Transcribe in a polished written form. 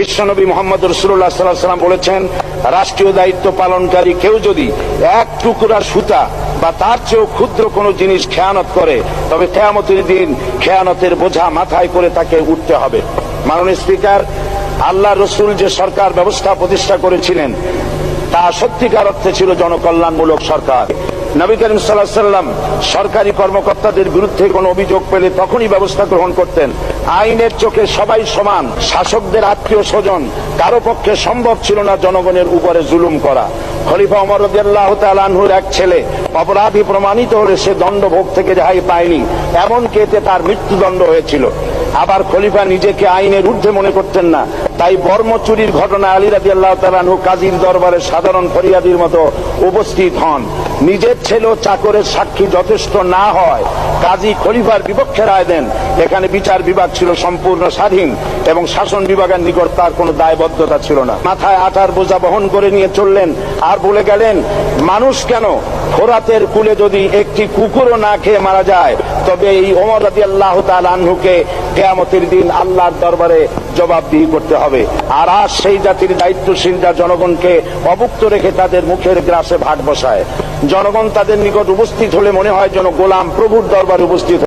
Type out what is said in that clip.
বিশ্বনবী মুহাম্মদ রাসূলুল্লাহ সাল্লাল্লাহু আলাইহি ওয়াসাল্লাম বলেছেন, রাষ্ট্রীয় দায়িত্ব পালনকারী কেউ যদি এক টুকরা সুতা বা তার চেয়েও ক্ষুদ্র কোনো জিনিস খেয়ানত করে, তবে কিয়ামতের দিন খেয়ানতের বোঝা মাথায় করে তাকে উঠতে হবে। মাননীয় স্পিকার, আল্লাহ রসুল যে সরকার ব্যবস্থা প্রতিষ্ঠা করেছিলেন তা সত্যিকার অর্থে ছিল জনকল্যাণমূলক সরকার। নবী করিম সাল্লাল্লাহু আলাইহি ওয়াসাল্লাম সরকারি কর্মকর্তাদের বিরুদ্ধে কোনো অভিযোগ পেলে তখনই ব্যবস্থা গ্রহণ করতেন। আইনের চোখে সবাই সমান। শাসকদের আত্মীয় স্বজন কারো পক্ষে সম্ভব ছিল না জনগণের উপরে জুলুম করা। খলিফা ওমর রাদিয়াল্লাহু তাআলা আনহুর এক ছেলে অপরাধী প্রমাণিত হলে সে দণ্ডভোগ থেকে রেহাই পায়নি, এমনকি এতে তার মৃত্যুদণ্ড হয়েছিল। আবার খলিফা নিজেকে আইনের ঊর্ধ্বে মনে করতেন না, তাই বর্ম চুরির ঘটনা আলী রাদিয়াল্লাহু তাআলা আনহু কাজীর দরবারে সাধারণ ফরিয়াদির মতো উপস্থিত হন। নিজের ছেলে ও চাকরের সাক্ষী যথেষ্ট না হয় কাজী খলিফার বিপক্ষে রায় দেন। এখানে বিচার বিভাগ ছিল সম্পূর্ণ স্বাধীন এবং শাসন বিভাগের নিকট তার কোনো দায়বদ্ধতা ছিল না। মাথায় আটার বোঝা বহন করে নিয়ে চললেন আর বলে গেলেন, মানুষ কেন, ফোরাতের কূলে যদি একটি কুকুরও না খেয়ে মারা যায়, তবে এই ওমর রাদিয়াল্লাহু তাআলা আনহুকে কিয়ামতের দিন আল্লাহর দরবারে জবাবদিহি করতে হবে। আর আজ সেই জাতির দায়িত্বশীল যা জনগণকে অভুক্ত রেখে তাদের মুখের গ্রাসে ভাগ বসায়। জনগণ তাদের নিকট উপস্থিত হলে মনে হয় যেন গোলাম প্রভুর দরবারে উপস্থিত।